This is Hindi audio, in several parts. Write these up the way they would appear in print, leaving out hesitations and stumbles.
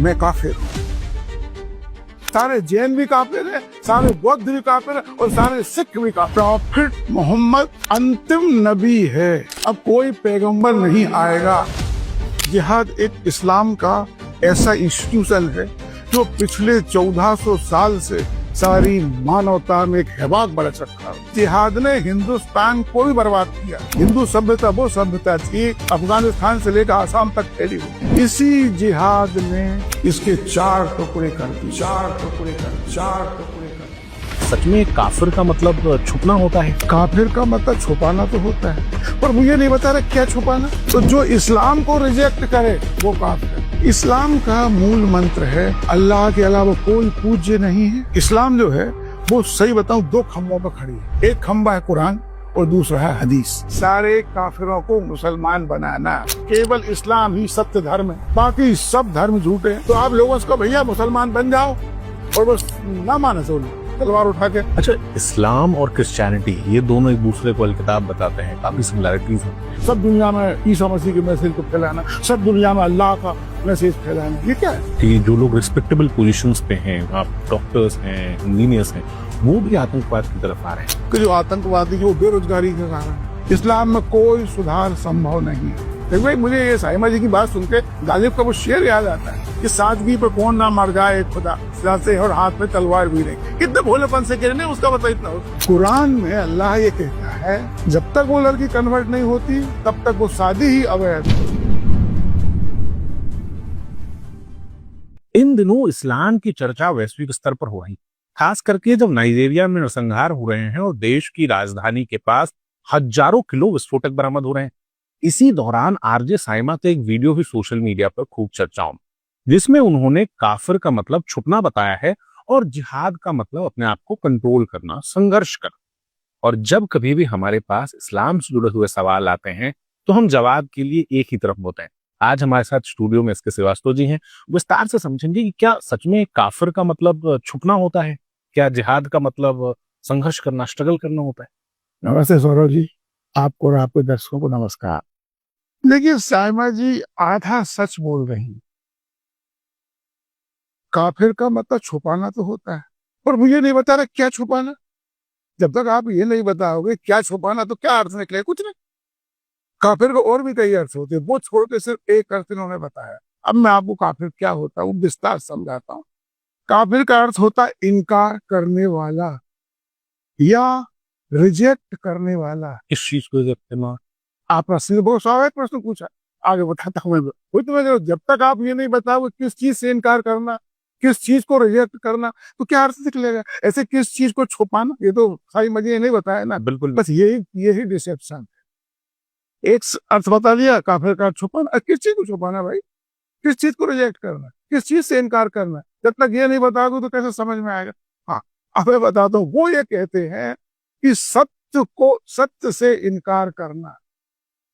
मैं काफिर हूँ। सारे जैन भी काफिर है, सारे बौद्ध भी काफिर है और सारे सिख भी काफिर। प्रॉफिट मोहम्मद अंतिम नबी है, अब कोई पैगंबर नहीं आएगा। जिहाद एक इस्लाम का ऐसा इंस्टीट्यूशन है जो पिछले 1400 साल से सारी मानवता में एक हिबाक बरस रखा है। जिहाद ने हिंदुस्तान को भी बर्बाद किया। हिंदू सभ्यता वो सभ्यता थी अफगानिस्तान से लेकर आसाम तक फैली हुई। इसी जिहाद ने इसके चार टुकड़े कर दिए। सच में काफिर का मतलब छुपना होता है? काफिर का मतलब छुपाना तो होता है, पर मुझे नहीं बता रहे क्या छुपाना। तो जो इस्लाम को रिजेक्ट करे वो काफिर। इस्लाम का मूल मंत्र है अल्लाह के अलावा कोई पूज्य नहीं है। इस्लाम जो है वो सही बताऊं दो खंभों पर खड़ी है। एक खंभा है कुरान और दूसरा है हदीस। सारे काफिरों को मुसलमान बनाना, केवल इस्लाम ही सत्य धर्म है, बाकी सब धर्म झूठे हैं। तो आप लोगों को भैया मुसलमान बन जाओ और बस ना माने सो तलवार उठा के। अच्छा, इस्लाम और क्रिश्चियनिटी ये दोनों एक दूसरे को अलकिताब बताते हैं, काफी सिमिलरिटीज हैं। सब दुनिया में ईसा मसीह के मैसेज को फैलाना, सब दुनिया में अल्लाह का मैसेज फैलाना, ये क्या है? कि जो लोग रिस्पेक्टेबल पोजीशंस पे हैं, आप डॉक्टर्स हैं, इंजीनियर्स हैं, वो भी आतंकवाद की तरफ आ रहे हैं। कि जो आतंकवादी है वो बेरोजगारी के कारण। इस्लाम में कोई सुधार संभव नहीं है। देखो भाई, मुझे ये साइमा जी की बात सुन के गालिब का वो शेर याद आता है कि सादगी पे कौन ना मर जाए खुदा से, और हाथ में तलवार भी नहीं। कितने भोलेपन से कह रहे हैं, उसका मतलब इतना हो। कुरान में अल्लाह ये कहता है जब तक वो लड़की कन्वर्ट नहीं होती तब तक वो शादी ही अवैध। इन दिनों इस्लाम की चर्चा वैश्विक स्तर पर हो रही, खास करके जब नाइजीरिया में नरसंहार हो रहे हैं और देश की राजधानी के पास हजारों किलो विस्फोटक बरामद हो रहे हैं। इसी दौरान आरजे साइमा का एक वीडियो भी सोशल मीडिया पर खूब चर्चाओं में, जिसमें उन्होंने काफिर का मतलब छुपना बताया है और जिहाद का मतलब अपने आप को कंट्रोल करना, संघर्ष करना। और जब कभी भी हमारे पास इस्लाम से जुड़े हुए सवाल आते हैं तो हम जवाब के लिए एक ही तरफ होते हैं। आज हमारे साथ स्टूडियो में इसके श्रीवास्तव जी हैं, विस्तार से समझेंगे कि क्या सच में काफिर का मतलब छुपना होता है, क्या जिहाद का मतलब संघर्ष करना, स्ट्रगल करना होता है। नमस्ते सौरभ जी, आपको और आपके दर्शकों को नमस्कार। देखिए साइमा जी आधा सच बोल रही। काफिर का मतलब छुपाना तो होता है, पर मुझे नहीं बता रहा क्या छुपाना। जब तक आप ये नहीं बताओगे क्या छुपाना तो क्या अर्थ निकले, कुछ नहीं। काफिर को और भी कई अर्थ होते हैं, वो छोड़ के सिर्फ एक अर्थ इन्होंने बताया। अब मैं आपको काफिर क्या होता है वो विस्तार समझाता हूँ। काफिर का अर्थ होता है इनकार करने वाला या रिजेक्ट करने वाला। इस चीज को करना। आप प्रश्न बहुत स्वाभाविक प्रश्न पूछा, आगे बताता हूँ मैं। वही तो मैं, जब तक आप ये नहीं बताओगे किस चीज से इनकार करना, किस चीज को रिजेक्ट करना, तो क्या अर्थ निकलेगा। ऐसे किस चीज को छुपाना, ये तो सारी मजे नहीं बताया ना। बिल्कुल, बस यही डिसेप्शन। एक अर्थ बता दिया काफिर का छुपाना। किस चीज को छुपाना भाई, किस चीज को रिजेक्ट करना, किस चीज से इनकार करना। जब तक ये नहीं बताओगे तो कैसे समझ में आएगा। हाँ, अब मैं बताता हूँ। वो ये कहते हैं कि सत्य से इनकार करना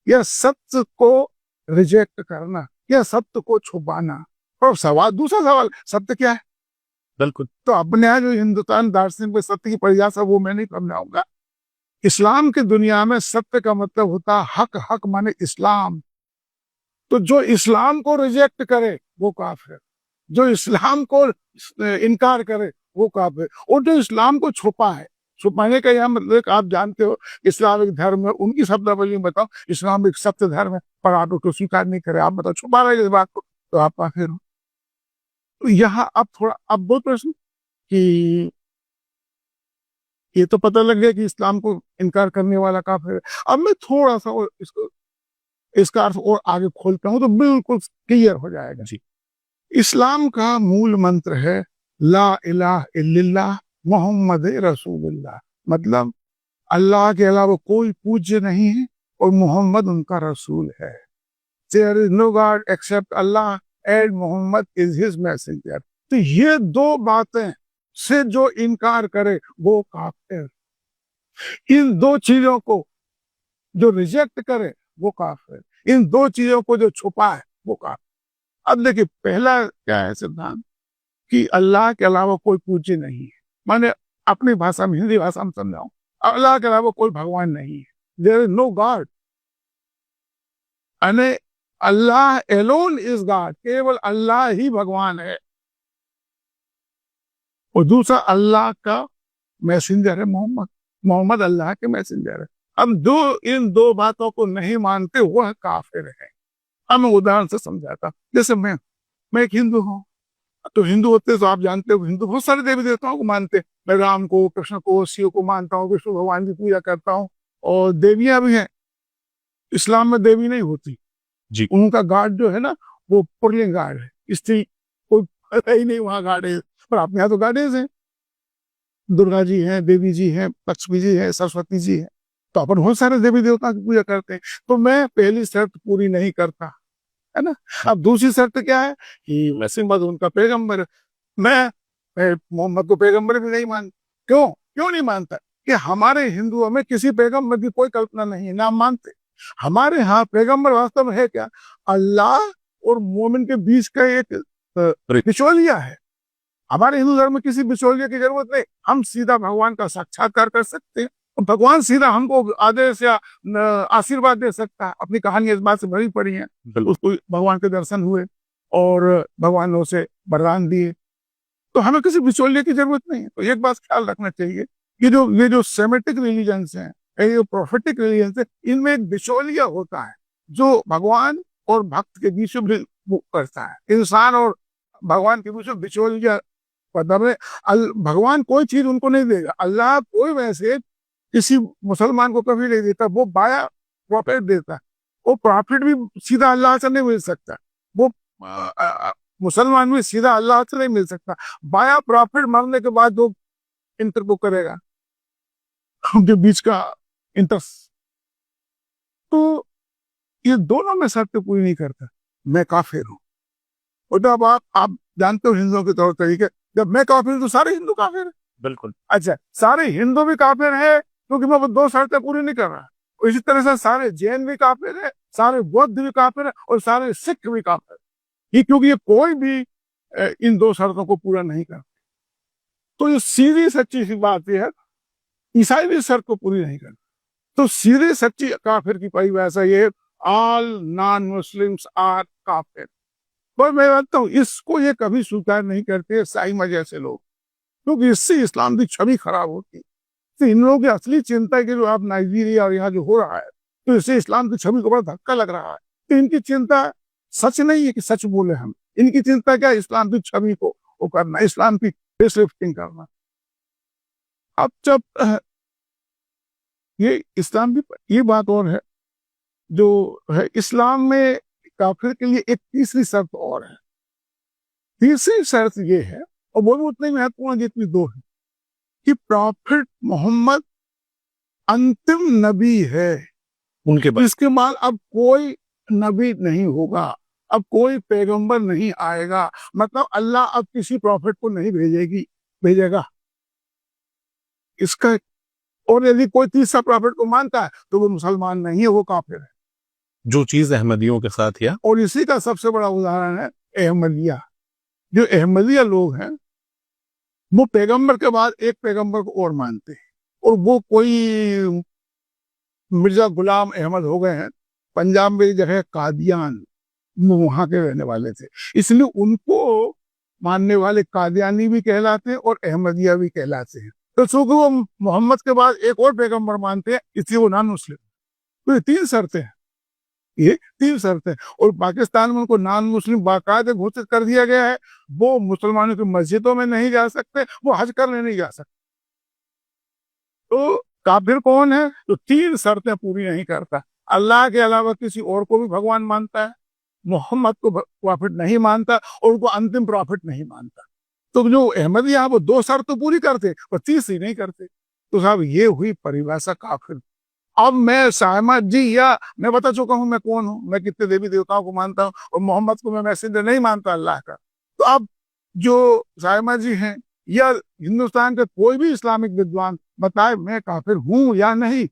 या सत्य को रिजेक्ट करना या सत्य को छुपाना। और दूसरा सवाल, सत्य क्या है। बिल्कुल। तो अपने जो हिंदुस्तान दार्शनिक में सत्य की परिभाषा वो मैं नहीं समझाऊंगा। इस्लाम की दुनिया में सत्य का मतलब होता है हक। हक माने इस्लाम। तो जो इस्लाम को रिजेक्ट करे वो काफिर, जो इस्लाम को इनकार करे वो काफिर। और जो इस्लाम को छुपा है, छुपाने का यह मतलब आप जानते हो इस्लाम एक धर्म है, उनकी शब्दावली में बताओ इस्लाम एक सत्य धर्म है, पर आप उसको स्वीकार नहीं करे, आप बताओ छुपा रहे इस बात को, तो आप काफिर हो। तो यहाँ अब थोड़ा अब बहुत प्रश्न कि ये तो पता लग गया कि इस्लाम को इनकार करने वाला काफिर है। अब मैं थोड़ा सा और इसका अर्थ और आगे खोलता हूँ तो बिल्कुल क्लियर हो जाएगा जी। इस्लाम का मूल मंत्र है ला इलाहा इल्लल्लाह मोहम्मद रसूलुल्लाह। मतलब अल्लाह के अलावा कोई पूज्य नहीं है और मोहम्मद उनका रसूल है। There is no God except Allah and Muhammad is his messenger। तो ये दो बातें से जो इनकार करे वो काफिर। इन दो चीजों को जो रिजेक्ट करे वो काफिर। इन दो चीजों को जो छुपा है वो काफिर। अब देखिए पहला क्या है सिद्धांत कि अल्लाह के अलावा कोई पूज्य नहीं है। माने अपनी भाषा में, हिंदी भाषा में समझाऊं, अल्लाह के अलावा कोई भगवान नहीं है। There is no God. Allah alone is God, केवल अल्लाह ही भगवान है। और दूसरा, अल्लाह का मैसेंजर है मोहम्मद, मोहम्मद अल्लाह के मैसेंजर है। हम इन दो बातों को नहीं मानते, वह काफिर है। अब मैं उदाहरण से समझाता, जैसे मैं एक हिंदू हूँ, तो हिंदू होते तो आप जानते हो, हिंदू बहुत सारे देवी देवताओं को मानते हैं। मैं राम को, कृष्ण को, शिव को मानता हूँ, विष्णु भगवान की पूजा करता हूँ, और देवियां भी हैं। इस्लाम में देवी नहीं होती जी। उनका गाड जो है ना, वो पुल्लिंग गाड है, स्त्री कोई है ही नहीं वहां गाडेज। पर अपने यहाँ तो गाडेज है, दुर्गा जी हैं, देवी जी हैं, लक्ष्मी जी हैं, सरस्वती जी हैं। तो अपन बहुत सारे देवी देवता की पूजा करते हैं। तो मैं पहली शर्त पूरी नहीं करता, है ना। अब दूसरी शर्त क्या है कि मोहम्मद उनका पैगंबर है। मैं मोहम्मद को पैगंबर भी नहीं मानता। क्यों नहीं मानता? कि हमारे हिंदुओं में किसी पैगंबर की कोई कल्पना नहीं है, ना मानते। हमारे यहाँ पैगंबर वास्तव में है क्या? अल्लाह और मोमिन के बीच का एक बिचौलिया है। हमारे हिंदू धर्म में किसी बिचौलिया की जरूरत नहीं, हम सीधा भगवान का साक्षात्कार कर सकते हैं। भगवान सीधा हमको आदेश या आशीर्वाद दे सकता है। अपनी कहानी इस बात से भरी पड़ी है, उसको भगवान के दर्शन हुए और भगवान ने उसे वरदान दिए। तो हमें किसी बिचौलिए की जरूरत नहीं है। तो एक बात ख्याल रखना चाहिए कि ये जो सेमेटिक रिलीजन्स हैं, ये प्रोफेटिक रिलीजन्स है, इनमें एक बिचौलिया होता है जो भगवान और भक्त के बीच में करता है। इंसान और भगवान के बीच में बिचौलिया, मतलब भगवान कोई चीज उनको नहीं देगा। अल्लाह कोई वैसे किसी मुसलमान को कभी नहीं देता, वो बाया प्रॉफिट देता है। वो प्रॉफिट भी सीधा अल्लाह से नहीं मिल सकता, वो मुसलमान भी सीधा अल्लाह से नहीं मिल सकता। बाया प्रॉफिट मरने के बाद वो इंटर को करेगा, उनके बीच का इंटरेस्ट। तो ये दोनों में शर्त पूरी नहीं करता, मैं काफिर हूँ। और जब आप जानते हो हिंदुओं के तौर तरीके, जब मैं काफिर हूं तो सारे हिंदू काफिर है। बिल्कुल। अच्छा, सारे हिंदू भी काफिर है क्योंकि मैं वो दो शर्तें पूरी नहीं कर रहा। इसी तरह से सारे जैन भी काफिर है, सारे बौद्ध भी काफिर है, और सारे सिख भी काफिर है। ये क्योंकि ये कोई भी इन दो शर्तों को पूरा नहीं करते। तो ये सीधी सच्ची सी बात यह है, ईसाई भी शर्त को पूरी नहीं करते। तो सीधी सच्ची काफिर की परिभाषा ये, ऑल नॉन मुस्लिम्स आर काफिर। पर मैं मानता हूँ इसको ये कभी स्वीकार नहीं करते साइमा जैसे लोग, क्योंकि इससे इस्लाम की छवि खराब होती है। तो इन लोगों की असली चिंता है कि जो आप नाइजीरिया और यहाँ जो हो रहा है, तो इससे इस्लाम की छवि को बड़ा धक्का लग रहा है। तो इनकी चिंता सच नहीं है कि सच बोले हम, इनकी चिंता क्या है? इस्लाम की छवि को वो करना, इस्लाम की फेसलिफ्टिंग करना। अब जब ये इस्लाम भी, ये बात और है जो है इस्लाम में काफिर के लिए एक तीसरी शर्त और है। तीसरी शर्त ये है, और वो भी उतनी महत्वपूर्ण जितनी दो है, कि प्रॉफिट मोहम्मद अंतिम नबी है। उनके बाद इसके बाद अब कोई नबी नहीं होगा, अब कोई पैगंबर नहीं आएगा। मतलब अल्लाह अब किसी प्रॉफिट को नहीं भेजेगा इसका। और यदि कोई तीसरा प्रॉफिट को मानता है तो वो मुसलमान नहीं है, वो काफिर है। जो चीज अहमदियों के साथ है, और इसी का सबसे बड़ा उदाहरण है अहमदिया। जो अहमदिया लोग हैं वो पैगंबर के बाद एक पैगंबर को और मानते हैं, और वो कोई मिर्जा गुलाम अहमद हो गए हैं। पंजाब में एक जगह कादियान, वो वहां के रहने वाले थे, इसलिए उनको मानने वाले कादियानी भी कहलाते हैं और अहमदिया भी कहलाते हैं। तो चूंकि वो मोहम्मद के बाद एक और पैगंबर मानते हैं, इसलिए वो नॉन मुस्लिम। तो ये तीन शर्तें हैं, ये तीन शर्तें। और पाकिस्तान में उनको नॉन मुस्लिम बाकायदे घोषित कर दिया गया है। वो मुसलमानों की मस्जिदों में नहीं जा सकते, वो हज करने नहीं जा सकते। तो काफिर कौन है? तो तीन शर्तें पूरी नहीं करता, अल्लाह के अलावा किसी और को भी भगवान मानता है, मोहम्मद को प्रॉफिट नहीं मानता, और उनको अंतिम प्रॉफिट नहीं मानता। तो जो अहमदिया वो दो शर्त तो पूरी करते पर तीसरी नहीं करते। तो साहब ये हुई परिभाषा काफिर। अब मैं साइमा जी, या मैं बता चुका हूं मैं कौन हूं, मैं कितने देवी देवताओं को मानता हूं, और मोहम्मद को मैं मैसेंजर नहीं मानता अल्लाह का। तो अब जो साइमा जी हैं या हिंदुस्तान के कोई भी इस्लामिक विद्वान बताए मैं काफिर हूं या नहीं।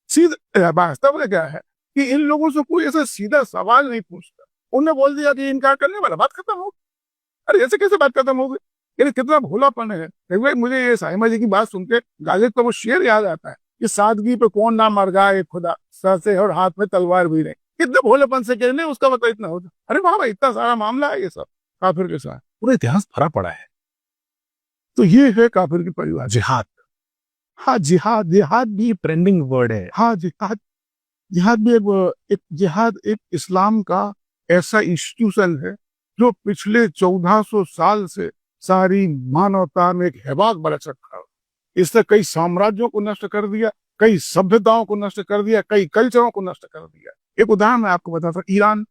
सीधा वास्तव में क्या है कि इन लोगों से कोई ऐसा सीधा सवाल नहीं पूछता, उन्हें बोल दिया कि इनकार करने वाला, बात खत्म हो। अरे ऐसे कैसे बात खत्म हो गई? यानी कितना भोलापन है। भाई मुझे ये साइमा जी की बात सुन के गालिब का वो शेर याद आता है कि सादगी पे कौन ना मर गया खुदा, सर से और हाथ में तलवार भी नहीं। कितने भोलेपन से कहने उसका मतलब इतना होता। अरे वाह भाई, इतना सारा मामला है ये सब काफिर के साथ। पूरा इतिहास भरा पड़ा है। तो ये है काफिर की परिभाषा। जिहाद, हाँ जिहाद, जिहाद भी ट्रेंडिंग वर्ड है। हाँ जिहाद, जिहाद भी एक जिहाद एक इस्लाम का ऐसा इंस्टीट्यूशन है जो पिछले 1400 साल से सारी मानवता में एक हैवाक बरस रखा है। इसने कई साम्राज्यों को नष्ट कर दिया, कई सभ्यताओं को नष्ट कर दिया, कई कल्चरों को नष्ट कर दिया। एक उदाहरण मैं आपको बताता हूँ, ईरान।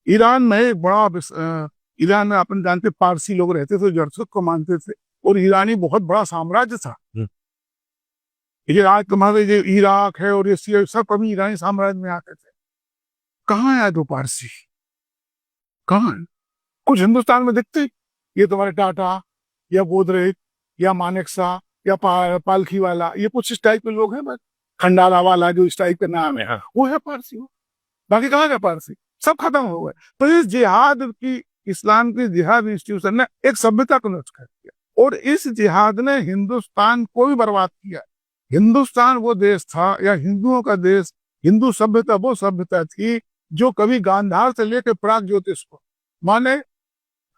ईरान में एक बड़ा ईरान में अपन जानते पारसी लोग रहते थे, जरसुख को मानते थे, और ईरानी बहुत बड़ा साम्राज्य था। ये आज तुम्हारे जो इराक है और ये सीरिया सब कभी ईरानी साम्राज्य में आते थे। कहाँ है आज वो पारसी? कहाँ है? कुछ हिंदुस्तान में दिखते? ये तुम्हारे टाटा या गोदरेज या मानेकशॉ या पालखी वाला, ये कुछ इस टाइप के लोग हैं बस। खंडाला वाला जो इस टाइप का नाम है, वो है पारसी। वो बाकी कहाँ का पारसी? सब खत्म हो गए। तो इस जिहाद की, इस्लाम की जिहाद इंस्टीट्यूशन ने एक सभ्यता को नष्ट कर दिया, और इस जिहाद ने हिंदुस्तान को भी बर्बाद किया। हिंदुस्तान वो देश था, या हिंदुओं का देश, हिंदू सभ्यता वो सभ्यता थी जो कभी गांधार से लेकर प्राग ज्योतिष को, माने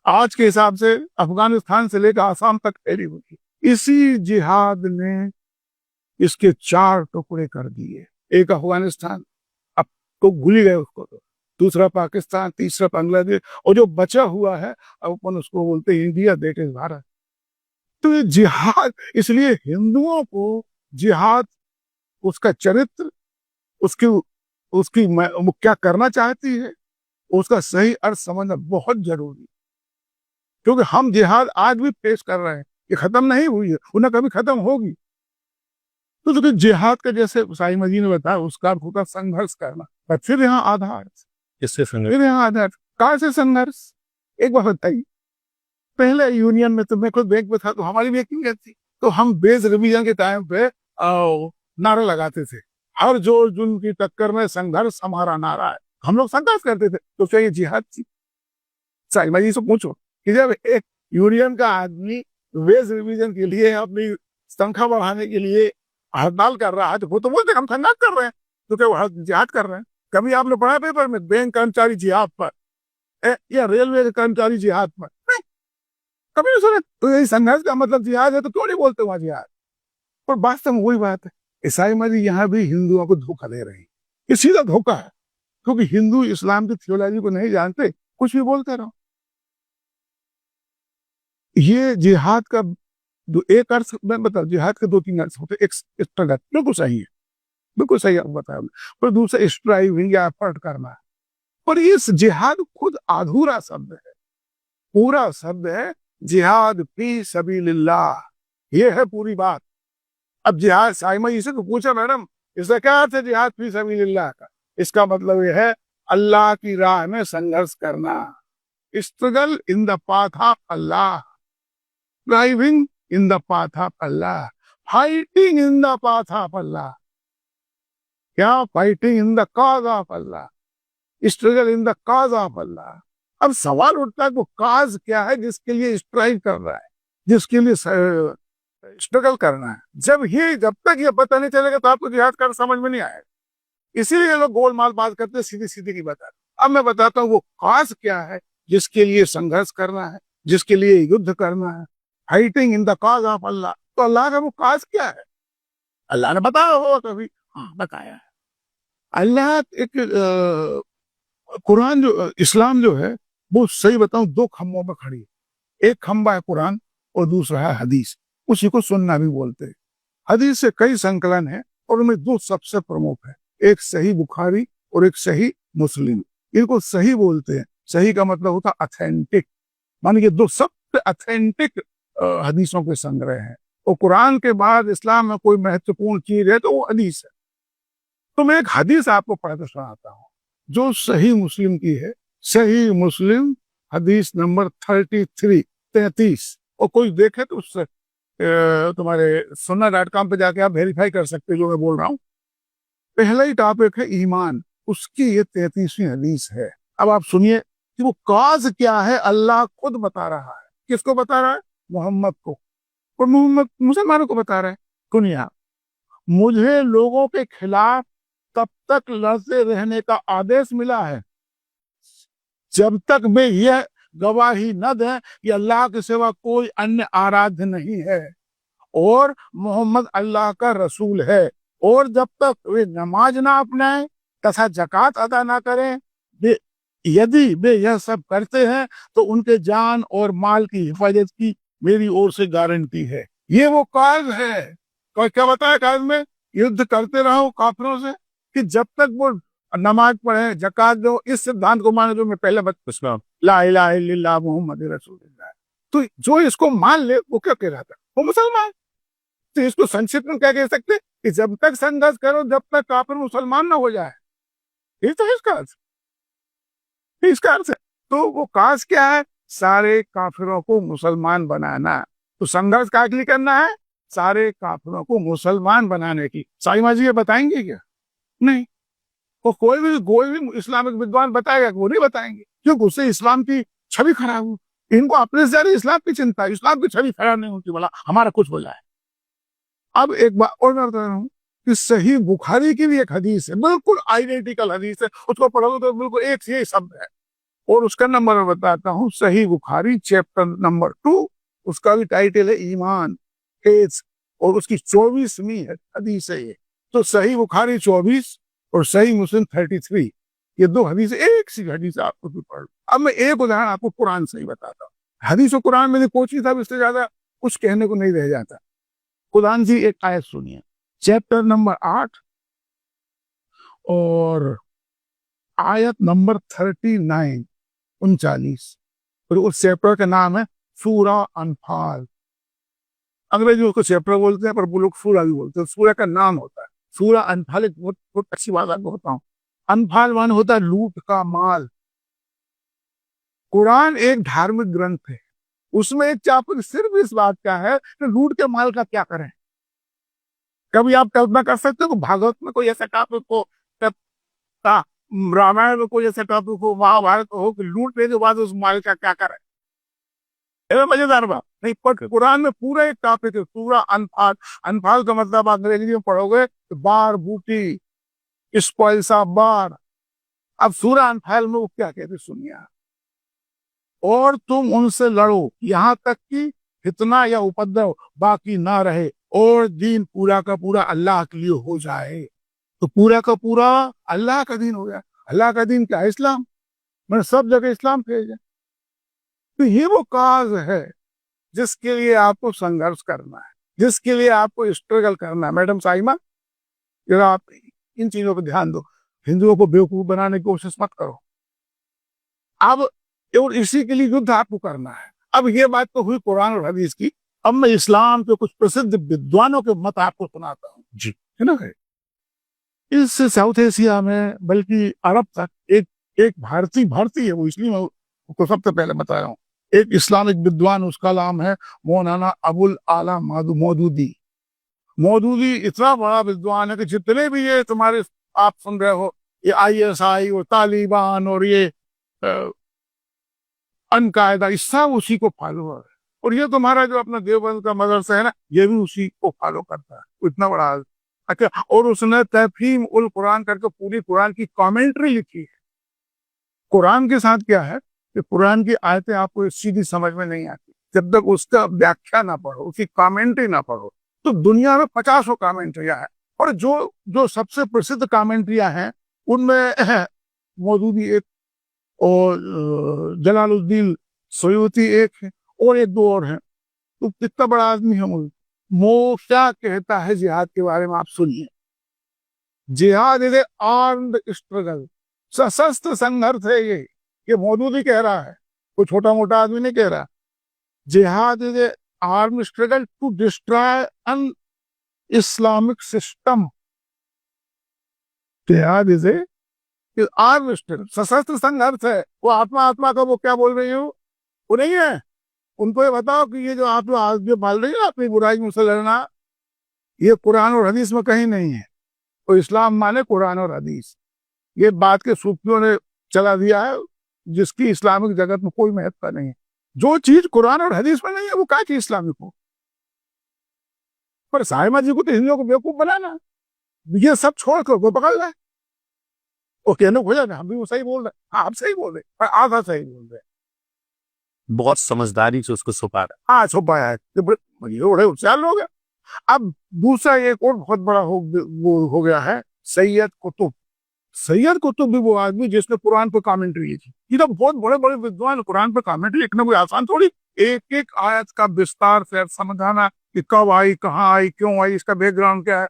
आज के हिसाब से अफगानिस्तान से लेकर आसाम तक फैली हुई थी। इसी जिहाद ने इसके 4 टुकड़े कर दिए। एक अफगानिस्तान, अब तो भूल ही गए उसको, तो दूसरा पाकिस्तान, तीसरा बांग्लादेश, और जो बचा हुआ है अब अपन उसको बोलते हैं इंडिया, दैट इज भारत। तो ये जिहाद, इसलिए हिंदुओं को जिहाद, उसका चरित्र, उसकी उसकी वो क्या करना चाहती है, उसका सही अर्थ समझना बहुत जरूरी, क्योंकि हम जिहाद आज भी पेश कर रहे हैं, ये खत्म नहीं हुई है, उन्हें कभी खत्म होगी। तो देखिए जिहाद का जैसे साई मजी ने बताया, उसका अर्थ होता संघर्ष करना। पर फिर यहाँ आधार, इससे संघर्ष, फिर यहाँ आधार कहाँ से संघर्ष? एक बात बताइए, पहले यूनियन में तो मैं खुद बैंक में था, तो हमारी भी एक यूनियन थी, तो हम बेस रिवीजन के टाइम पे नारा लगाते थे, हर जोर जुल्म की टक्कर में संघर्ष हमारा नारा है। हम लोग संघर्ष करते थे। तो क्या ये जिहाद थी? साई मजी से पूछो कि जब एक यूनियन का आदमी वेज रिवीजन के लिए, अपनी तनख्वाह बढ़ाने के लिए हड़ताल कर रहा है, तो वो तो बोलते हम संघर्ष कर रहे हैं, तो क्या वो जिहाद कर रहे हैं? कभी आपने पढ़ा पेपर में बैंक कर्मचारी जिहाद पर, या रेलवे के कर्मचारी जिहाद पर? नहीं, कभी नहीं सुने। तो यही संघर्ष का मतलब जिहाद है, तो क्यों नहीं बोलते वहां जिहाद? पर वास्तव में वही बात है, ईसाई मजी यहाँ भी हिंदुओं को धोखा दे रही है। ये सीधा धोखा है, क्योंकि हिंदू इस्लाम की थियोलॉजी को नहीं जानते, कुछ भी बोलते रहो। ये जिहाद का एक अर्थ मैं बता, जिहाद के 2-3 अर्थ होते। एक स्ट्रगल, बिल्कुल सही है, बिल्कुल सही आप बताया, पर दूसरा स्ट्राइविंग या एफर्ट करना है। पर इस जिहाद खुद अधूरा शब्द है, पूरा शब्द है जिहाद फी सबीलिल्लाह, ये है पूरी बात। अब जिहाद, साइमा इसे तो पूछा मैडम इसका क्या अर्थ है जिहाद फी सबीलिल्लाह का? इसका मतलब यह है अल्लाह की राह में संघर्ष करना, struggle in the path of Allah, driving in the path of Allah, fighting in the path of Allah. क्या? Fighting in the cause of Allah, struggle in the cause of Allah. अब सवाल उठता है वो काज क्या है जिसके लिए स्ट्राइव कर रहा है, जिसके लिए स्ट्रगल करना है? जब तक ये पता नहीं चलेगा तो आपको जिहाद कर समझ में नहीं आएगा। इसीलिए लोग गोलमाल बात करते हैं, सीधी सीधी नहीं बताते। अब मैं बताता हूँ वो काज क्या है जिसके लिए संघर्ष करना है, जिसके लिए युद्ध करना है, fighting in the cause of Allah. तो अल्लाह का वो काज क्या है? अल्लाह ने बताया होगा कभी? हाँ बताया है। अल्लाह एक कुरान जो, इस्लाम जो है वो सही बताऊं 2 खंभों पर खड़ी है। एक खंभा है कुरान और दूसरा है हदीस, उसी को सुन्ना भी बोलते हैं। हदीस से कई संकलन है और उनमें 2 सबसे प्रमुख है, एक सही बुखारी और एक सही मुस्लिम। इनको सही बोलते हैं। सही का मतलब होता ऑथेंटिक, मानिए 2 सबसे ऑथेंटिक हदीसों के संग्रह हैं। और कुरान के बाद इस्लाम में कोई महत्वपूर्ण चीज है तो वो हदीस है। तो मैं एक हदीस आपको पढ़कर सुनाता हूँ जो सही मुस्लिम की है। सही मुस्लिम हदीस नंबर 33। और कोई देखे तो उससे तुम्हारे sunnah.com पे जाके आप वेरीफाई कर सकते जो मैं बोल रहा हूँ। पहला ही टॉपिक है ईमान, उसकी ये 33वीं हदीस है। अब आप सुनिए कि वो काज क्या है। अल्लाह खुद बता रहा है। किसको बता रहा है? मोहम्मद को। और मोहम्मद मुसलमानों को बता रहा है, सुनिए आप, मुझे लोगों के खिलाफ तब तक लड़ते रहने का आदेश मिला है जब तक वे यह गवाही न दें कि अल्लाह के सिवा कोई अन्य आराध्य नहीं है और मोहम्मद अल्लाह का रसूल है, और जब तक वे नमाज ना अपनाएं तथा जकात अदा ना करें। यदि वे यह सब करते हैं तो उनके जान और माल की हिफाजत की मेरी ओर से गारंटी है। ये वो काज है, क्या बताया काज में, युद्ध करते रहो काफिरों से कि जब तक वो नमाज पढ़े जकात दो, इस सिद्धांत को माने जो मैं पहले बता, ला इलाहा इल्लल्लाह मुहम्मद रसूलुल्लाह। तो जो इसको मान ले वो क्या कह रहा था, वो मुसलमान। तो इसको संक्षिप्त में क्या कह सकते कि जब तक संघर्ष करो जब तक काफिर मुसलमान ना हो जाए। ये तो इसका अर्थ है। तो वो काज क्या है, सारे काफिरों को मुसलमान बनाना। तो संघर्ष क्या के लिए करना है, सारे काफिरों को मुसलमान बनाने की। साईमा जी ये बताएंगे क्या? नहीं। वो कोई भी इस्लामिक विद्वान बताएगा, वो नहीं बताएंगे, क्योंकि उससे इस्लाम की छवि खराब हो। इनको अपने से ज्यादा इस्लाम की चिंता है, इस्लाम की छवि खराब नहीं होती, बोला हमारा कुछ हो जाए। अब एक बात और मैं बता रहा हूँ कि सही बुखारी की भी एक हदीस है, बिल्कुल आइडेंटिकल हदीस है, उसको पढ़ोगे तो बिल्कुल एक से शब्द है, और उसका नंबर मैं बताता हूँ। सही बुखारी चैप्टर नंबर 2, उसका भी टाइटल है ईमान फेथ, और उसकी 24वीं हदीस है ये। तो सही बुखारी 24 और सही मुस्लिम 33, ये दो हदीस, एक सी हदीस आपको भी पढ़। अब मैं एक उदाहरण आपको कुरान से ही बताता हूँ। हदीस और कुरान में कोशिश था, इससे ज्यादा कुछ कहने को नहीं रह जाता। कुरान जी एक आयत सुनिए, चैप्टर नंबर 8 और आयत नंबर 39 39, और उस चैप्टर का नाम है सूरा अनफाल। अंग्रेजी उसको चैप्टर बोलते हैं, पर वो लोग सूरा भी बोलते हैं। सूरा का नाम होता है सूरा अनफाल। एक बहुत अच्छी बात आपको बताऊं, अनफाल मान होता है लूट का माल। कुरान एक धार्मिक ग्रंथ है, उसमें एक चैप्टर सिर्फ इस बात का है कि लूट के माल का क्या करें। कभी आप कल्पना कर सकते हो भागवत में कोई ऐसा टॉपिक हो, रामायण में कोई ऐसा टॉपिक हो, महाभारत हो कि लूटने के बाद उस माल का क्या करें? मजेदार बात नहीं, पर कुरान में पूरा एक टॉपिक है पूरा अनफाल। अनफाल का मतलब अंग्रेजी में पढ़ोगे तो बार बूटी, स्पॉइल्स ऑफ बार। अब सूरा अनफाल में वो क्या कहते सुनिए, और तुम उनसे लड़ो यहाँ तक कि फितना या उपद्रव बाकी ना रहे और दीन पूरा का पूरा अल्लाह के लिए हो जाए। तो पूरा का पूरा अल्लाह का दीन हो जाए। अल्लाह का दीन क्या है? इस्लाम। मैंने सब जगह इस्लाम भेजा। तो ये वो काज है जिसके लिए आपको संघर्ष करना है, जिसके लिए आपको स्ट्रगल करना है। मैडम साइमा, जरा आप इन चीजों पर ध्यान दो, हिंदुओं को बेवकूफ बनाने की कोशिश मत करो। अब और इसी के लिए युद्ध आपको करना है। अब ये बात तो हुई कुरान और हदीस की। अब मैं इस्लाम के कुछ प्रसिद्ध विद्वानों के मत आपको सुनाता हूँ जी, है ना। इस साउथ एशिया में बल्कि अरब तक एक भारतीय है वो, इसलिए मैं उसको सबसे पहले बता रहा हूँ। एक इस्लामिक विद्वान, उसका नाम है मौलाना अबुल आला मौदूदी। मौदूदी इतना बड़ा विद्वान है कि जितने भी ये तुम्हारे आप सुन रहे हो, ये ISI और तालिबान और ये अनकायदा, इस सब उसी को फॉलो है। और ये तुम्हारा जो अपना देवबंद का मदरसा है ना, ये भी उसी को फॉलो करता है। इतना बड़ा। अच्छा, और उसने तफहीम उल कुरान करके पूरी कुरान की कमेंट्री लिखी है। कुरान के साथ क्या है कि कुरान की आयतें आपको सीधी समझ में नहीं आती जब तक उसका व्याख्या ना पढ़ो, उसकी कमेंट्री ना पढ़ो। तो दुनिया में 50 कमेंट्रियां हैं, और जो सबसे प्रसिद्ध कमेंट्रियां हैं उनमें मौदूदी एक, और जलालुद्दीन सयूती एक है, और एक दो और हैं। तो कितना बड़ा आदमी है वो। क्या कहता है जिहाद के बारे में, आप सुनिए। जिहाद इज ए आर्म्ड स्ट्रगल, सशस्त्र संघर्ष है ये मौदूदी कह रहा है, कोई छोटा मोटा आदमी नहीं कह रहा। Jihad is a armed struggle to destroy an Islamic system. Jihad is a armed struggle, सशस्त्र संघर्ष है। वो आत्मा का वो क्या बोल रही हो, वो नहीं है। उनको ये बताओ कि ये जो आप लोग आज जो पाल रही है अपनी बुराई में से लड़ना, ये कुरान और हदीस में कहीं नहीं है। तो इस्लाम माने कुरान और हदीस। ये बात के सूफियों ने चला दिया है, जिसकी इस्लामिक जगत में कोई महत्व नहीं है। जो चीज कुरान और हदीस में नहीं है वो क्या चीज इस्लामिक हो। पर साहिमा जी को तो हिंदुओं को बेवकूफ बनाना, ये सब छोड़ कर वो पकड़ रहा है। वो कहने हो जाए हम भी वो सही बोल रहे हैं, हाँ आप सही बोल रहे हैं, आधा सही बोल रहे हैं, बहुत समझदारी से उसको छुपा रहा हाँ छुपाया है, ये बड़े होशियार लोग हैं। अब दूसरा एक और बहुत बड़ा वो हो गया है सैयद कुतुब। सैयद कुतुब भी वो आदमी जिसने कुरान पर कमेंट्री की थी। ये तो बहुत बड़े बड़े विद्वान कुरान पर कमेंट्री लिखना कोई आसान थोड़ी, एक एक आयत का विस्तार से समझाना कि कब आई, कहाँ आई, क्यों आई, इसका बैकग्राउंड क्या है,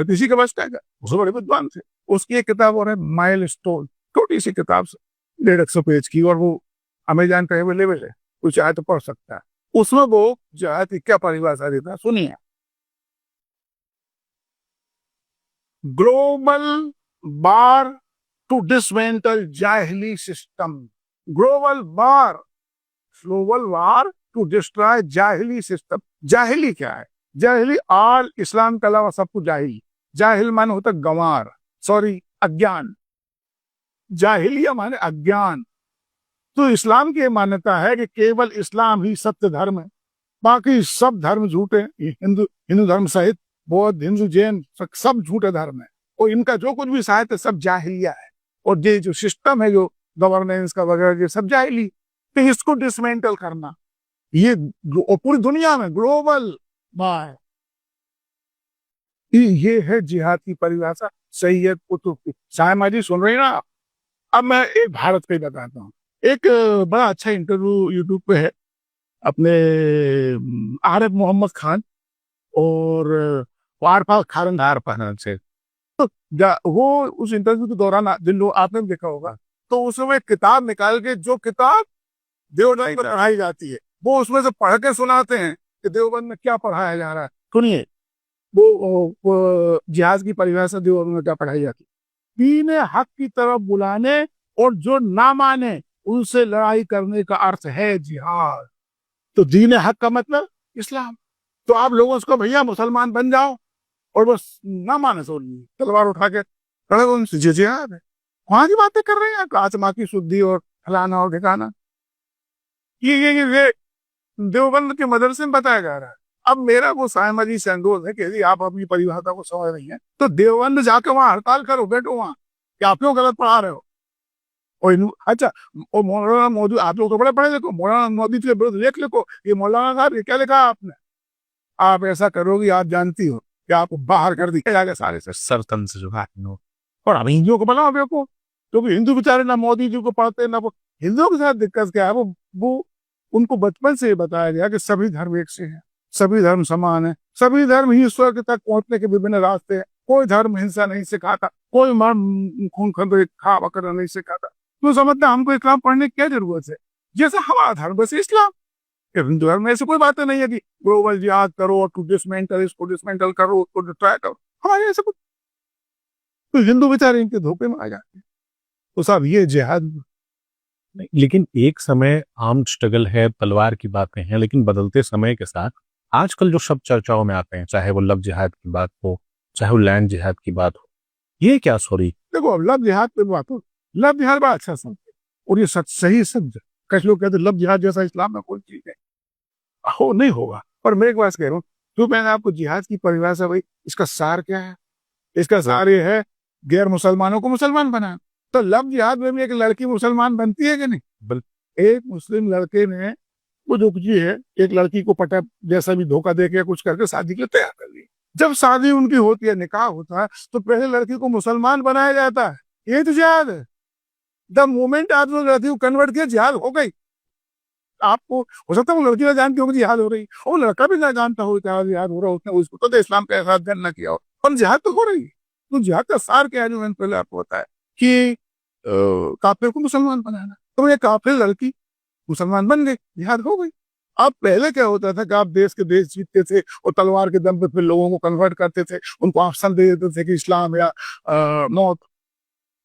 किसी के बस का है, उससे बड़े विद्वान थे। उसकी एक किताब और है माइल स्टोन, छोटी सी किताब से 150 पेज की, और वो अमेजन पे अवेलेबल है, कोई चाहे तो पढ़ सकता है। उसमें वो जो है क्या परिभाषा देता है सुनिए, global war to dismantle jahili system, global war to destroy jahili system. जाहिली क्या है? जाहिली आल इस्लाम के अलावा सब कुछ जाहिल, जाहिल माने होता गंवार, सॉरी अज्ञान, जाहिलिया माने अज्ञान। तो इस्लाम की मान्यता है कि केवल इस्लाम ही सत्य धर्म है, बाकी सब धर्म झूठे, हिंदू धर्म सहित बौद्ध, हिंदू, जैन सब झूठे धर्म है, और इनका जो कुछ भी साहित्य सब जाहिलिया है, और ये जो सिस्टम है जो गवर्नेंस का वगैरह ये सब जाहिली। तो इसको डिसमेंटल करना, ये और पूरी दुनिया में ग्लोबल बाय, ये है जिहाद की परिभाषा सैयद कुतुब की। सायमा जी सुन रही ना? अब मैं एक भारत का ही बताता हूँ। एक बड़ा अच्छा इंटरव्यू यूट्यूब पे है अपने आरिफ मोहम्मद खान और वारफा खारंदार पहनान से, वो उस इंटरव्यू के दौरान जिन लोग आपने भी देखा होगा, तो उसमें किताब निकाल के, जो किताब देवबंद में पढ़ाई जाती है वो उसमें से पढ़ के सुनाते हैं कि देवबंद में क्या पढ़ाया जा रहा है। सुनिए वो जिहाद की परिभाषा देवबंद में क्या पढ़ाई जाती है, दीन हक की तरफ बुलाने और जो ना माने उनसे लड़ाई करने का अर्थ है जिहाद। तो दीन हक का मतलब इस्लाम। तो आप लोगों को भैया मुसलमान बन जाओ, और बस ना माने सो तलवार उठा के खड़े उनसे जिहाद है। वहां की बातें कर रहे हैं, आत्मा की शुद्धि और फलाना और ठिकाना, ये देवबंद के मदरसे में बताया जा रहा है। अब मेरा वो सायमा जी से अनुरोध है कि यदि आप अपनी परिभाषा को समझ रही हैं तो देवबंद जाके वहां हड़ताल करो, बैठो वहां कि आप क्यों गलत पढ़ा रहे हो। और अच्छा, और मौलाना मौजूद, आप लोग तो बड़े पढ़े लिखो, मौलाना मौजूद के विरुद्ध लेख लिखो, ये मौलाना साहब ये क्या लिखा आपने, आप ऐसा करोगी आप जानती हो कि आपको बाहर कर दिया जाएगा सारे से, सरतन से जो है और अब हिंदुओं को बनाओ देखो, क्योंकि हिंदू बेचारे ना मोदी जी को पढ़ते ना वो। हिंदुओं के साथ दिक्कत क्या है, वो उनको बचपन से बताया गया कि सभी धर्म एक से हैं, सभी धर्म समान है, सभी धर्म ही ईश्वर के तक पहुंचने के विभिन्न रास्ते हैं, कोई धर्म हिंसा नहीं सिखाता, कोई खून खा करना नहीं सिखाता। तो समझता हमको इस्लाम पढ़ने की क्या जरूरत है, जैसा हमारा धर्म वैसे इस्लाम। हिंदू धर्म में ऐसी कोई बातें नहीं है कि ग्लोबल जिहाद करो, टू डिसमेंटल, इसको डिसमेंटल करो, उसको डिस्ट्रॉय करो, हमारे ऐसे कुछ। तो हिंदू बेचारे इनके धोखे में आ जाते हैं। तो साहब ये जिहाद, लेकिन एक समय आर्म स्ट्रगल है, तलवार की बातें हैं, लेकिन बदलते समय के साथ आजकल जो शब्द चर्चाओं में आते हैं, चाहे वो लव जिहाद की बात हो, चाहे वो लैंड जिहाद की बात हो, ये क्या सॉरी। देखो अब लव जिहाद पे बात हो, लव जिहाद बड़ा अच्छा शब्द है और ये सही शब्द है। कुछ लोग कहते लव जिहाद जैसा इस्लाम में कोई चीज है हो नहीं होगा, पर मैं एक बात कह रहा हूँ, जो मैंने आपको जिहाद की परिभाषा भाई, इसका सार क्या है? इसका सार ये है गैर मुसलमानों को मुसलमान बनाना। तो लव जिहाद में भी एक लड़की मुसलमान बनती है कि नहीं? एक मुस्लिम लड़के ने वो जो की है, एक लड़की को पटा जैसा भी धोखा दे के कुछ करके शादी के लिए तैयार कर ली। जब शादी उनकी होती है, निकाह होता है, तो पहले लड़की को मुसलमान बनाया जाता है, ये तो जिहाद है। द मोमेंट आप जो लड़की को कन्वर्ट किया, जिहाद हो गई। आपको हो सकता है वो लड़की ना जानती हो कि जिहाद हो रही, और लड़का भी ना जानता हो जिहाद हो रहा, उसने उसको तो इस्लाम का एहसास न किया हो, पर जिहाद तो हो रही है। तो जिहाद का सार क्या है, जो मैंने पहले आपको बताया कि काफिर को मुसलमान बनाना। तो ये काफिर लड़की मुसलमान बन गई, जिहाद हो गई। अब पहले क्या होता था कि आप देश के देश जीतते थे और तलवार के दम पे फिर लोगों को कन्वर्ट करते थे, उनको ऑप्शन दे देते थे कि इस्लाम या मौत।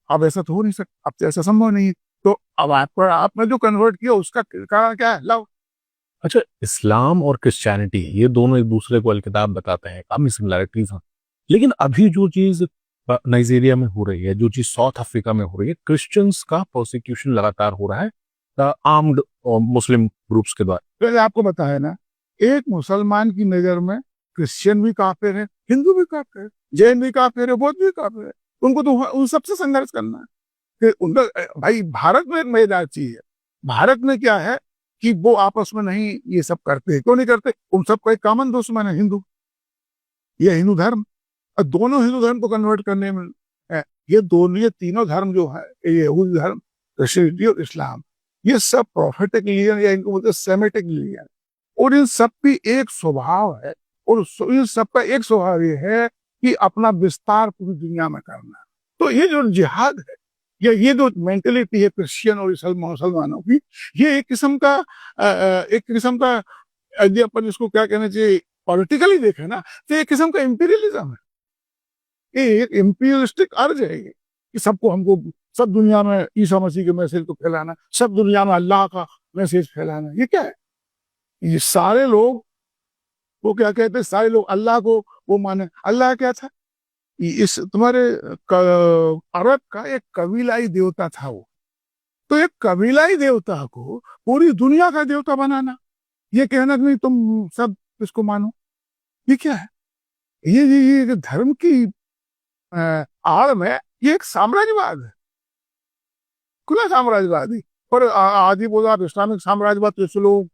अब ऐसा तो हो नहीं सकता, अब तो ऐसा संभव नहीं है। तो अब आपने जो कन्वर्ट किया उसका कारण क्या है? लव। अच्छा, इस्लाम और क्रिश्चियनिटी ये दोनों एक दूसरे को अलकिताब बताते हैं, काफी सिमिलैरिटीज हैं, लेकिन अभी जो चीज नाइजीरिया में हो रही है, जो चीज साउथ अफ्रीका में हो रही है, क्रिश्चियंस का प्रोसिक्यूशन लगातार हो रहा है आर्म्ड मुस्लिम ग्रुप्स के द्वारा। पहले आपको बताया ना, एक मुसलमान की नजर में क्रिश्चियन भी काफिर है, हिंदू भी काफिर है, जैन भी काफिर है, बौद्ध भी काफिर है। उनको तो उन सबसे संघर्ष करना है। कि उनका भाई भारत में एक मजेदार चीज है, भारत में क्या है कि वो आपस में नहीं ये सब करते, क्यों नहीं करते? उन सबका एक कॉमन दुश्मन है, हिंदू, ये हिंदू धर्म। और दोनों हिंदू धर्म को कन्वर्ट करने में ये दोनों, ये तीनों धर्म जो है, ये यहूदी धर्म, क्रिश्चियनिटी और इस्लाम, ये सब प्रोफेटिक रिलीजन या इनको बोलते हैं सेमेटिक रिलीजन, और इन सब की एक स्वभाव है, और इन सब का एक स्वभाव ये है कि अपना विस्तार पूरी दुनिया में करना। तो ये जो जिहाद है, या ये जो मेंटेलिटी है क्रिश्चियन और मुसलमानों की, ये एक किस्म का यदि अपन इसको क्या कहना चाहिए, पॉलिटिकली देखे ना, तो एक किस्म का इंपीरियलिज्म है, ये एक इंपीरियलिस्टिक अर्ज है ये, कि सबको, हमको सब दुनिया में ईसा मसीह के मैसेज को फैलाना, सब दुनिया में अल्लाह का मैसेज फैलाना। ये क्या है? ये सारे लोग वो क्या कहते हैं, सारे लोग अल्लाह को वो माने। अल्लाह क्या था? इस तुम्हारे अरब का एक कबीलाई देवता था वो। तो एक कबीलाई देवता को पूरी दुनिया का देवता बनाना, ये कहना कि नहीं तुम सब इसको मानो, ये क्या है? ये धर्म की आड़ में ये एक साम्राज्यवाद है, खुला साम्राज्यवादी। पर आदि बोला आप इस्लामिक साम्राज्यवाद, तो लोग,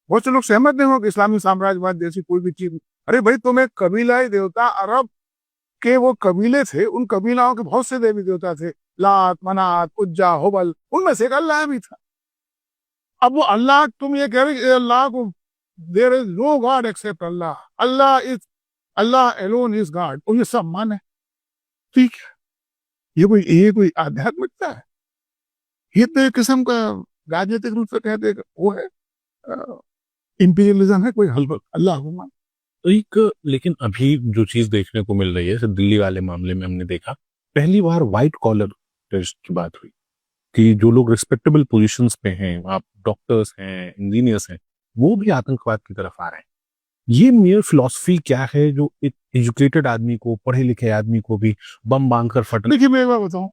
बहुत से लोग सहमत नहीं हो कि इस्लामिक साम्राज्यवाद जैसी कोई भी चीज। अरे भाई, तुम एक कबीलाई देवता, अरब के वो कबीले थे, उन कबीलाओं के बहुत से देवी देवता थे, लात, मनात, उज्जा, हुबल, उनमें से एक अल्लाह भी था। अब वो अल्लाह, तुम ये कह रहे अल्लाह को, there is no God except Allah, Allah alone is God, और ये सब माने, ठीक है? ये कोई आध्यात्मिकता है? ये तो एक किस्म का राजनीतिक रूप से कहते हैं वो है इंपीरियलिज्म है, कोई हल अल्लाह को मान। एक लेकिन अभी जो चीज देखने को मिल रही है, जैसे दिल्ली वाले मामले में हमने देखा, पहली बार व्हाइट कॉलर टेररिस्ट की बात हुई कि जो लोग रिस्पेक्टेबल पोजीशंस पे हैं, आप डॉक्टर्स हैं, इंजीनियर्स हैं, वो भी आतंकवाद की तरफ आ रहे हैं। ये मेयर फिलॉसफी क्या है जो एक एजुकेटेड आदमी को, पढ़े लिखे आदमी को भी बम बांध कर फटने? देखिए, मैं एक बात बताऊं,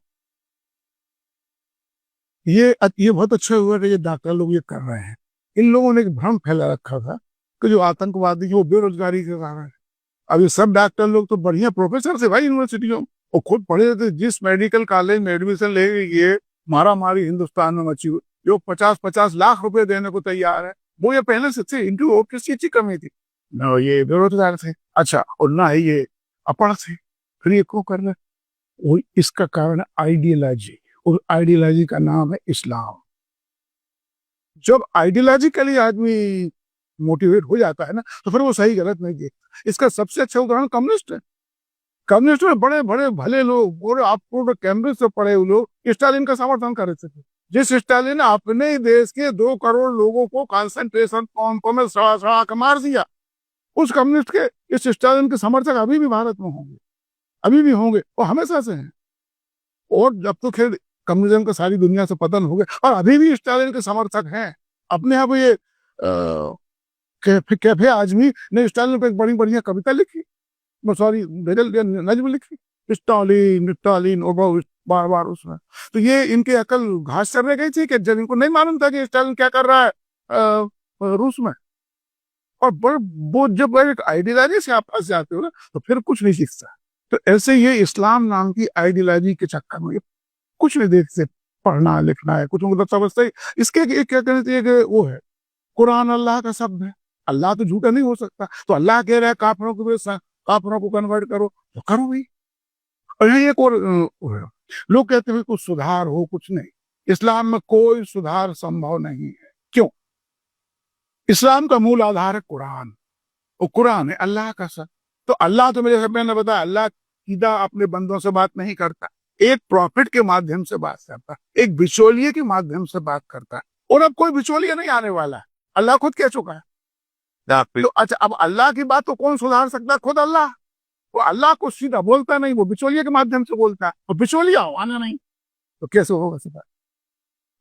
ये बहुत अच्छा हुआ कि ये डॉक्टर लोग ये कर रहे हैं। इन लोगों ने एक भ्रम फैला रखा था कि जो आतंकवादी है वो बेरोजगारी के कारण है। अब ये सब डॉक्टर लोग तो बढ़िया प्रोफेसर थे भाई यूनिवर्सिटियों, और खुद पढ़े थे। जिस मेडिकल कॉलेज में एडमिशन ले ये मारा मारी हिंदुस्तान में मची हुई, जो 50-50 लाख रुपए देने को तैयार है, वो ये पहले से थे। इनकी और किसी चीज की कमी थी ना? ये बेरोजगार थे, अच्छा, और ना ही ये अपढ़ थे, फिर ये क्यों कर रहे? वो इसका कारण है आइडियोलॉजी, और आइडियोलॉजी का नाम है इस्लाम। जब आइडियोलॉजिकली आदमी मोटिवेट हो जाता है ना, तो फिर वो सही गलत नहीं देखता। इसका सबसे अच्छा उदाहरण कम्युनिस्ट है। कम्युनिस्ट में बड़े बड़े भले लोग, पूरे आपको कैम्ब्रिज से पढ़े हुए लोग स्टालिन का समर्थन कर रहे थे। जिस स्टालिन ने अपने ही देश के 2 करोड़ लोगों को कंसंट्रेशन कैंपों में सड़ा सड़ा के मार दिया, उस कम्युनिस्ट के, इस स्टालिन के समर्थक अभी भी भारत में होंगे, अभी भी होंगे, और हमेशा से हैं। और जब तो खैर कम्युनिज्म का सारी दुनिया से पतन हो गया, और अभी भी स्टालिन के समर्थक हैं। अपने यहाँ पे ये कैफे आजमी ने स्टालिन पर एक बड़ी बढ़िया कविता लिखी, सॉरी नज्म लिखी, स्टालिन स्टालिन, और बहुत बार बार उसमें। तो ये इनके अकल घास चरने गई थी कि जब इनको नहीं मालूम था कि स्टालिन क्या कर रहा है रूस में। और वो जब एक आइडियोलॉजी से आप फंस जाते हो ना, तो फिर कुछ नहीं सीखता। तो ऐसे ये इस्लाम नाम की आइडियोलॉजी के चक्कर में कुछ नहीं देखते, पढ़ना लिखना है कुछ, मतलब समझते ही इसके क्या कहना चाहिए कि वो है, कुरान अल्लाह का शब्द है, अल्लाह तो झूठा नहीं हो सकता। तो अल्लाह कह रहा है काफिरों को कन्वर्ट करो, तो करो भाई। और यहाँ एक और लोग कहते हैं कुछ सुधार हो, कुछ नहीं। इस्लाम में कोई सुधार संभव नहीं है। क्यों? इस्लाम का मूल आधार है कुरान, और कुरान है अल्लाह का शब्द। तो अल्लाह तो मैंने बताया, अल्लाह सीधा अपने बंदों से बात नहीं करता, एक प्रॉफिट के माध्यम से बात करता, एक बिचौलिए के माध्यम से बात करता है। और अब कोई बिचौलिया नहीं आने वाला है, अल्लाह खुद कह चुका है। तो अच्छा, अब अल्लाह की बात तो कौन सुधार सकता है? खुद अल्लाह। वो अल्लाह को सीधा बोलता नहीं, वो बिचौलिए के माध्यम से बोलता है, और बिचौलिया आना नहीं, तो कैसे होगा सुधार?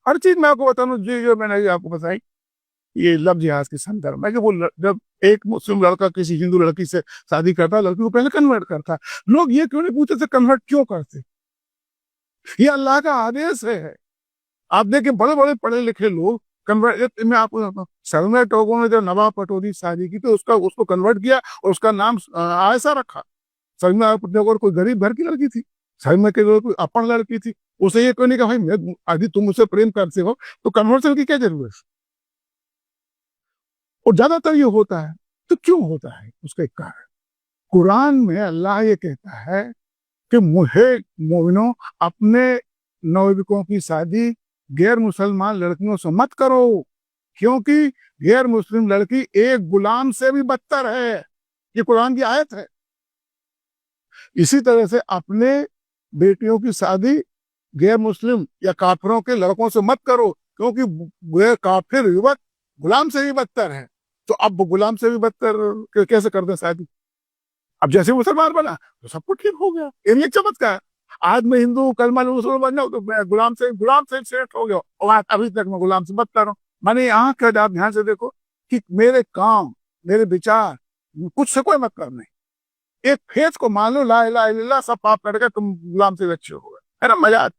हर चीज मैं आपको बता दूं, जो मैंने आपको बताई, ये लव जिहाद के संदर्भ में, वो जब एक मुस्लिम लड़का किसी हिंदू लड़की से शादी करता, लड़की को पहले कन्वर्ट करता। लोग ये क्यों नहीं पूछते थे कन्वर्ट क्यों करते? ये अल्लाह का आदेश है। आप देखिए बड़े बड़े पढ़े लिखे लोग कन्वर्ट, मैं आपको बताता हूँ, सलमा टोगो ने जब नवाब पटौदी शादी की तो उसको कन्वर्ट किया, और उसका नाम आयशा रखा। सलमा टोगो कोई गरीब घर की लड़की थी, सलमा के कोई अपढ़ लड़की थी, उसे ये कोई नहीं कहा भाई मैं आदि तुम मुझसे प्रेम करते हो तो कन्वर्सन की क्या जरूरत है। और ज्यादातर ये होता है, तो क्यों होता है उसका एक कारण, कुरान में अल्लाह ये कहता है कि मुझे मोमिनो अपने नवयुवकों की शादी गैर मुसलमान लड़कियों से मत करो, क्योंकि गैर मुस्लिम लड़की एक गुलाम से भी बदतर है। ये कुरान की आयत है। इसी तरह से अपने बेटियों की शादी गैर मुस्लिम या काफिरों के लड़कों से मत करो, क्योंकि गैर काफिर युवक गुलाम से भी बदतर है। तो अब गुलाम से भी बदतर कैसे कर दें शादी। अब जैसे मुसलमान बना तो सब कुछ ठीक हो गया, ये एक चमत्कार। आज मैं हिंदू कलमा मुसलमान बन जाऊं तो मैं गुलाम से सेट हो गया, और आज अभी तक मैं गुलाम से बदतर हूं। माने यहाँ का आप ध्यान से देखो कि मेरे काम मेरे विचार कुछ से कोई मतलब नहीं। एक फेस को मान लो ला इलाहा इल्लल्लाह, सब पाप करके तुम गुलाम से अच्छे हो गए, है ना। मजाक,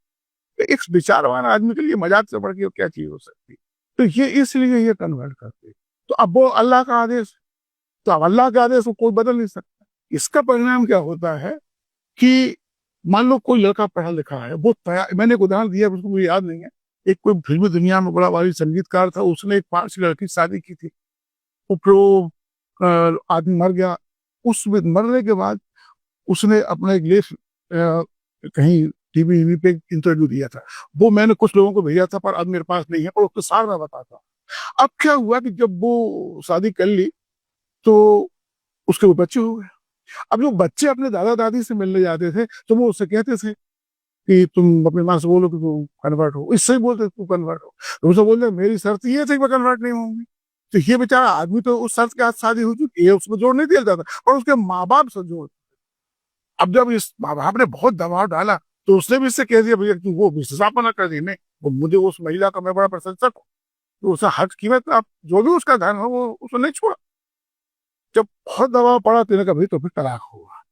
एक विचारवान आदमी के लिए मजाक से बढ़ के क्या चीज हो सकती। तो ये इसलिए ये कन्वर्ट करते। तो अब वो अल्लाह का आदेश, तो अब अल्लाह के आदेश को कोई बदल नहीं सकता। इसका परिणाम क्या होता है कि मान लो कोई लड़का पढ़ा लिखा है, वो मैंने एक उदाहरण दिया उसको मुझे याद नहीं है। एक कोई फिल्मी दुनिया में बड़ा भारी संगीतकार था, उसने एक पारसी लड़की से शादी की थी। वो फिर वो आदमी मर गया। उस मरने के बाद उसने अपना एक लेख कहीं टीवी पे इंटरव्यू दिया था, वो मैंने कुछ लोगों को भेजा था, पर अब मेरे पास नहीं है, और उसके सार में बताता। अब क्या हुआ कि जब वो शादी कर ली तो उसके वो बच्चे हो गए। अब जो बच्चे अपने दादा दादी से मिलने जाते थे तो वो उससे कहते थे कि तुम अपनी माँ से बोलो कि तू कन्वर्ट हो, इससे ही बोलते तू कन्वर्ट हो। तो उसे बोलते मेरी शर्त ये थी मैं कन्वर्ट नहीं होंगी। तो ये बेचारा आदमी तो उस शर्त के साथ शादी हो चुकी है, उसको जोड़ नहीं दिया जाता, और उसके माँ बाप से जोड़। अब जब इस माँ बाप ने बहुत दबाव डाला तो उसने भी इससे कह दिया भैया तू वो विशेषापना कर दी। नहीं, वो मुझे उस महिला का मैं बड़ा प्रशंसक हूँ, तो उसका हक कीमत आप जो भी उसका धन हो वो उसने नहीं छोड़ा। जब बहुत दबाव पड़ा तो भाई तो फिर तलाक हुआ,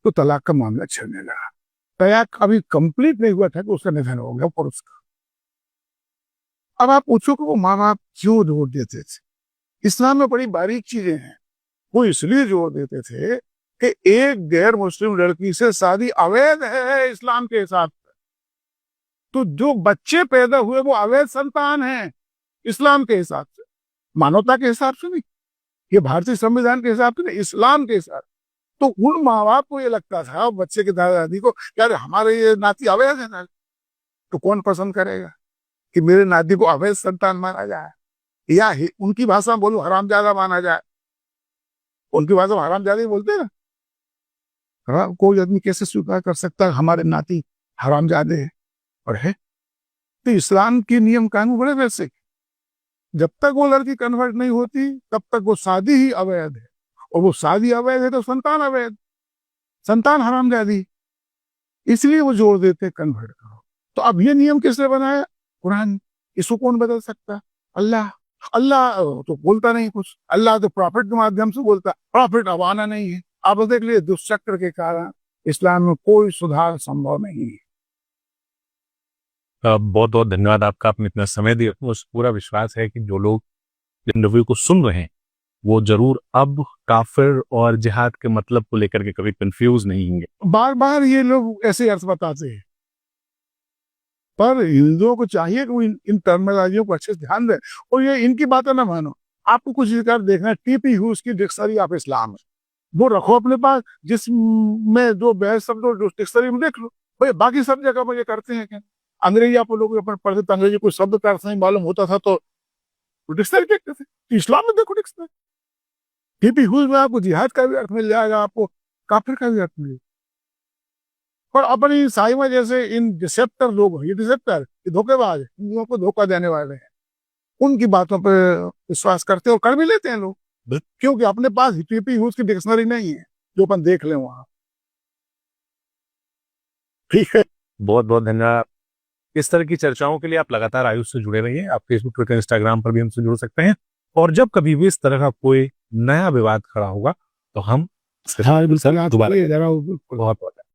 तो तलाक का मामला चलने लगा। तलाक अभी कंप्लीट नहीं हुआ था कि उसका निधन हो गया पुरुष का। अब आप पूछो कि वो माँ बाप क्यों जोर देते थे। इस्लाम में बड़ी बारीक चीजें हैं। वो इसलिए जोर देते थे कि एक गैर मुस्लिम लड़की से शादी अवैध है इस्लाम के हिसाब से। तो जो बच्चे पैदा हुए वो अवैध संतान हैं इस्लाम के हिसाब से, मानवता के हिसाब से नहीं, ये भारतीय संविधान के हिसाब से नहीं, इस्लाम के हिसाब। तो उन माँ बाप को ये लगता था बच्चे के दादा दादी को यार हमारे ये नाती अवैध है ना, तो कौन पसंद करेगा कि मेरे नाती को अवैध संतान माना जाए, या उनकी भाषा में बोलो हरामजादा माना जाए। उनकी भाषा में हरामजादा ही बोलते हैं ना। कोई आदमी कैसे स्वीकार कर सकता है हमारे नाती हरामजादे है और है। तो इस्लाम के नियम कानून बड़े वैसे, जब तक वो लड़की कन्वर्ट नहीं होती तब तक वो शादी ही अवैध है, और वो शादी अवैध है तो संतान अवैध, संतान हरामजादी। इसलिए वो जोर देते कन्वर्ट करो। तो अब ये नियम किसने बनाया? कुरान। इसको कौन बदल सकता? अल्लाह। अल्लाह तो बोलता नहीं कुछ, अल्लाह तो प्रॉफिट के माध्यम से बोलता। प्रॉफिट अब आना नहीं है। आप देख लिए दुष्चक्र के कारण इस्लाम में कोई सुधार संभव नहीं है। बहुत बहुत धन्यवाद आपका, आपने इतना समय दिया। मुझे पूरा विश्वास है कि जो लोग इंटरव्यू को सुन रहे हैं वो जरूर अब काफिर और जिहाद के मतलब को लेकर के कभी कंफ्यूज नहीं होंगे। बार बार ये लोग ऐसे अर्थ बताते हैं, पर हिंदुओं को चाहिए कि वो इन टर्मिनोलॉजियों को अच्छे से ध्यान दें और ये इनकी बातें ना मानो। आपको कुछ कर देखना है, टीपी ह्यूज की डिक्शनरी ऑफ इस्लाम वो रखो अपने पास, जिसमें जो बहस शब्द जो डिक्शनरी में देख लो। भाई बाकी सब जगह में ये करते हैं क्या? अंग्रेजी आप लोग अपन पढ़ते थे, अंग्रेजी कोई शब्द का अर्थ नहीं मालूम होता था तो डिक्शनरी देखते थे। इस्लाम में देखो डिक्शनरी, टीपी ह्यूज में आपको जिहाद का भी अर्थ मिल जाएगा, आपको काफिर का भी अर्थ मिलेगा। पर अपनी ईसाई में जैसे इन डिसेप्टर लोग, ये डिसेप्टर, ये धोखेबाज, हिंदुओं को धोखा देने वाले हैं, उनकी बातों पर विश्वास करते और कर भी लेते हैं लोग, क्योंकि अपने पास टीपी ह्यूज की डिक्शनरी नहीं है जो अपन देख लें वहां। ठीक है, बहुत बहुत धन्यवाद। इस तरह की चर्चाओं के लिए आप लगातार आयुष से जुड़े रहिए। आप फेसबुक, ट्विटर, इंस्टाग्राम पर भी हमसे जुड़ सकते हैं, और जब कभी भी इस तरह का कोई नया विवाद खड़ा होगा तो हम दोबारा बहुत